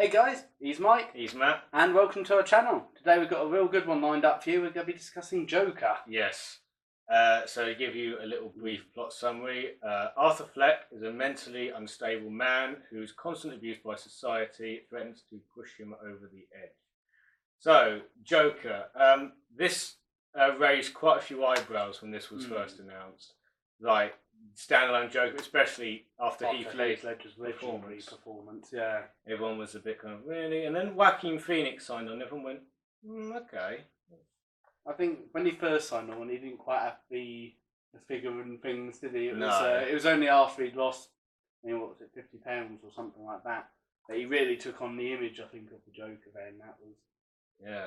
Hey guys, he's Mike, He's Matt. and welcome to our channel. Today we've got a real good one lined up for you. We're going to be discussing Joker. Yes. So to give you a little brief plot summary, Arthur Fleck is a mentally unstable man who's constantly abused by society. It threatens to push him over the edge. So, Joker. This raised quite a few eyebrows when this was first announced. Like, standalone Joker, especially after Heath Ledger's performance. Yeah. Everyone was a bit kind of, really? And then Joaquin Phoenix signed on. Everyone went, okay. I think when he first signed on, he didn't quite have the figure and things, did he? It was only after he'd lost, what was it, £50 or something like that he really took on the image, I think, of the Joker then. That was... Yeah.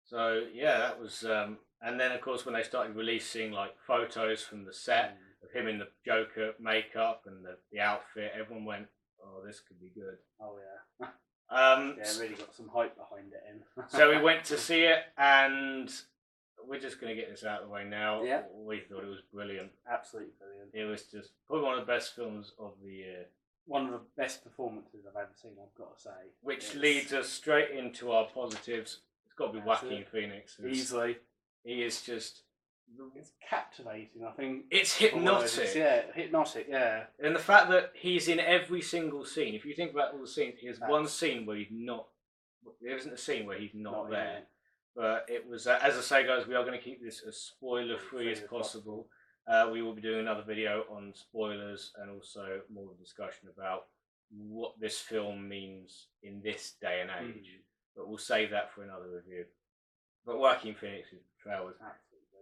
So, yeah, that was... and then, of course, when they started releasing, like, photos from the set of him in the Joker makeup and the outfit, everyone went, oh, this could be good. Oh, yeah. It really got some hype behind it. So we went to see it, and we're just going to get this out of the way now. Yeah. We thought it was brilliant. Absolutely brilliant. It was just probably one of the best films of the year. One of the best performances I've ever seen, I've got to say. Which leads us straight into our positives. It's got to be Joaquin Phoenix. Easily. He is just... It's captivating, I think. It's hypnotic. Hypnotic, yeah. And the fact that he's in every single scene. If you think about all the scenes, there's one scene where he's not... There isn't a scene where he's not there. But it was... as I say, guys, we are going to keep this as spoiler-free as possible. We will be doing another video on spoilers and also more of a discussion about what this film means in this day and age. But we'll save that for another review. But Joaquin Phoenix's portrayal was...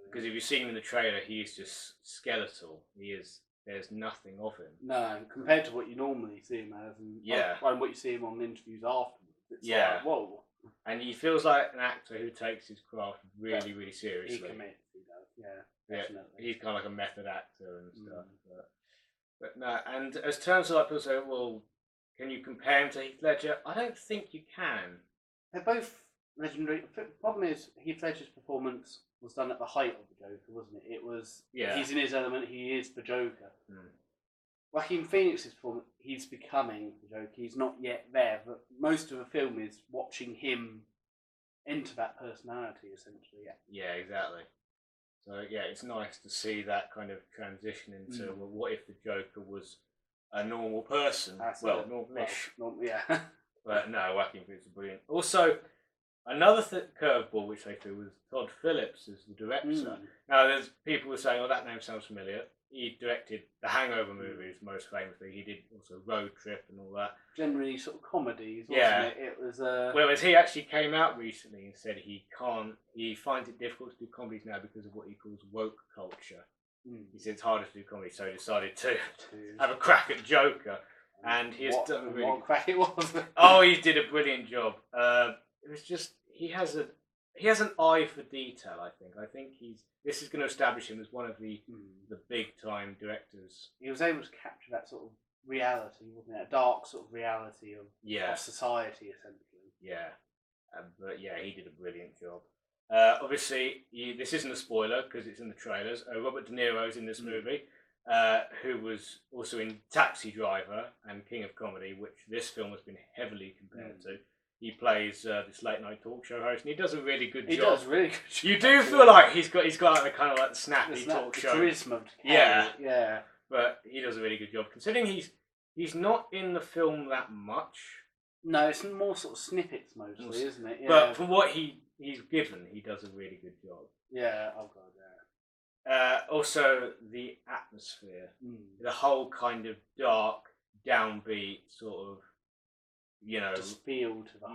Because if you see him in the trailer, he is just skeletal. There's nothing of him. No, compared to what you normally see him as, and what you see him on interviews afterwards. It's like, whoa. And he feels like an actor who takes his craft really, really seriously. He commits, he does, definitely. He's kind of like a method actor and stuff. But no, and as terms of like people say, well, can you compare him to Heath Ledger? I don't think you can. They're both legendary. The problem is, Heath Ledger's performance was done at the height of the Joker, wasn't it? It was, he's in his element, he is the Joker. Joaquin Phoenix's performance, he's becoming the Joker, he's not yet there, but most of the film is watching him enter that personality, essentially. Yeah, exactly. So, yeah, it's nice to see that kind of transition into, well, what if the Joker was a normal person? Normal-ish. Yeah. But no, Joaquin Phoenix is brilliant. Also, another curveball which they threw was Todd Phillips as the director. Now, there's people who are saying, oh, that name sounds familiar. He directed the Hangover movies, most famously. He did also Road Trip and all that. Generally sort of comedies, wasn't it? It was... Whereas he actually came out recently and said he finds it difficult to do comedies now because of what he calls woke culture. He said it's harder to do comedy, so he decided to have a crack at Joker. And he has done a really... What crack it was? Oh, he did a brilliant job. It was just... He has an eye for detail, I think. I think this is going to establish him as one of the big-time directors. He was able to capture that sort of reality, wasn't it? A dark sort of reality of society, essentially. Yeah. But yeah, he did a brilliant job. Obviously, this isn't a spoiler because it's in the trailers. Robert De Niro's in this movie, who was also in Taxi Driver and King of Comedy, which this film has been heavily compared to. He plays this late night talk show host, and he does a really good job. He does really good job. You do feel like he's got like the kind of like the snappy talk show charisma. Yeah. But he does a really good job, considering he's not in the film that much. No, it's more sort of snippets mostly, isn't it? Yeah. But from what he's given, he does a really good job. Yeah. Oh god, yeah. Also, the atmosphere, the whole kind of dark, downbeat sort of. Just feel to the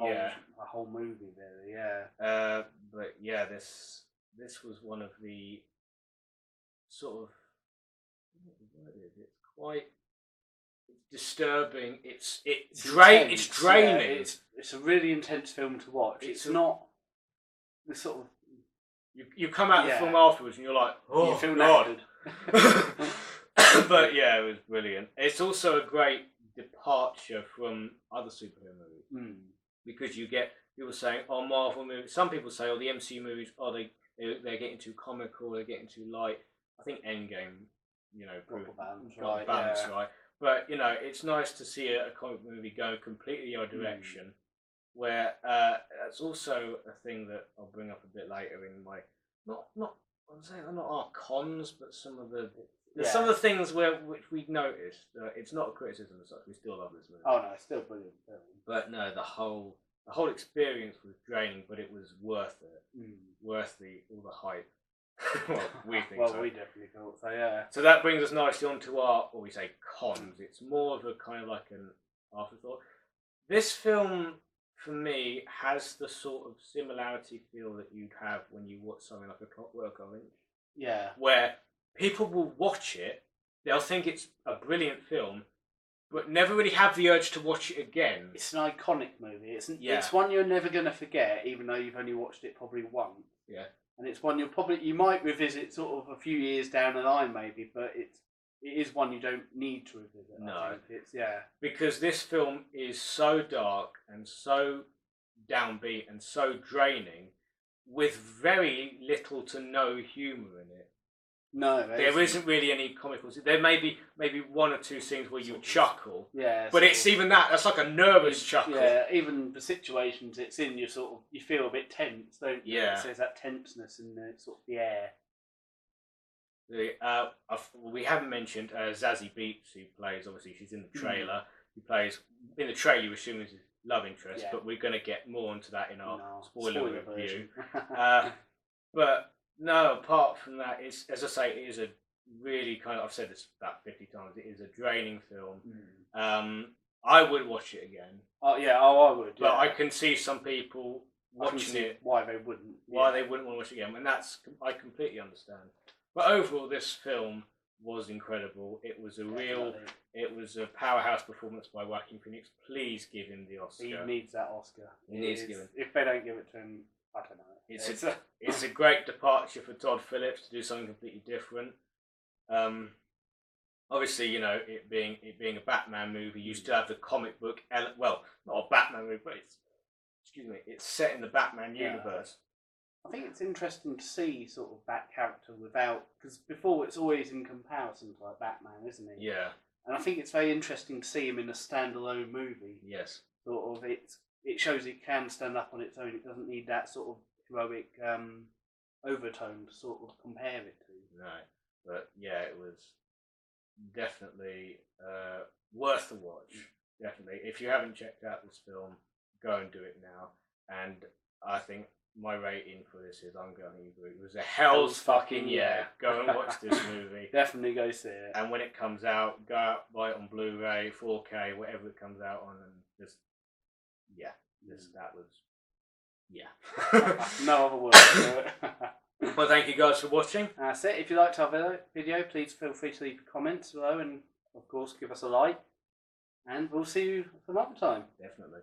whole movie, really, but yeah, this was one of the sort of it's quite disturbing. It's draining. Yeah, it's a really intense film to watch. It's not the sort of you come out of the film afterwards and you're like, oh, you feel God. But yeah, it was brilliant. It's also a great departure from other superhero movies because you get people saying, "Oh, Marvel movies." Some people say, "Oh, the MCU movies, they're getting too comical, they're getting too light." I think Endgame, got the balance right. But it's nice to see a comic movie go completely the other direction. Where that's also a thing that I'll bring up a bit later in my I'm saying not our cons, but some of the things which we noticed. It's not a criticism as such. We still love this movie. Oh no, it's still brilliant film. But no, the whole experience was draining, but it was worth it. Worth all the hype. Well, we think so. We definitely thought so. Yeah. So that brings us nicely onto our, what we say, cons. It's more of a kind of like an afterthought. This film, for me, has the sort of similarity feel that you'd have when you watch something like A Clockwork Orange. Yeah. Where people will watch it, they'll think it's a brilliant film, but never really have the urge to watch it again. It's an iconic movie. It's one you're never going to forget, even though you've only watched it probably once. Yeah. And it's one you might revisit sort of a few years down the line, maybe, but it is one you don't need to revisit. No. I think. Because this film is so dark and so downbeat and so draining, with very little to no humour in it. No, there isn't really any comical. There may be maybe one or two scenes where you chuckle. Yeah, but it's even that. That's like a nervous chuckle. Yeah, even the situations it's in, you feel a bit tense, don't you? Yeah. So there's that tenseness in the sort of the air. We haven't mentioned Zazie Beetz, who plays. Obviously, she's in the trailer. Who plays in the trailer? You assume is his love interest, but we're going to get more onto that in our spoiler review. But no, apart from that, it's, as I say, it is a really kind of, I've said this about 50 times, it is a draining film. I would watch it again. I would. But I can see some people watching it. Why they wouldn't. Why they wouldn't want to watch it again. And I completely understand. But overall, this film was incredible. It was it was a powerhouse performance by Joaquin Phoenix. Please give him the Oscar. He needs that Oscar. He needs to give it. If they don't give it to him, I don't know. It's a great departure for Todd Phillips to do something completely different. Obviously, it being a Batman movie, you still have the comic book. Well, not a Batman movie, but it's set in the Batman universe. I think it's interesting to see sort of that character because before it's always in comparison to like Batman, isn't it? Yeah. And I think it's very interesting to see him in a standalone movie. Yes. Sort of, it shows it can stand up on its own. It doesn't need that sort of heroic overtone to sort of compare it to. No, but yeah, it was definitely worth the watch. Definitely, if you haven't checked out this film, go and do it now. And I think my rating for this is, I'm going to agree, it was a hell's fucking yeah. Go and watch this movie. Definitely go see it. And when it comes out, go out, buy it on Blu-ray, 4K, whatever it comes out on, and just that was. Yeah. No other words. Well, thank you guys for watching. That's it. If you liked our video, please feel free to leave comments below and, of course, give us a like. And we'll see you some other time. Definitely.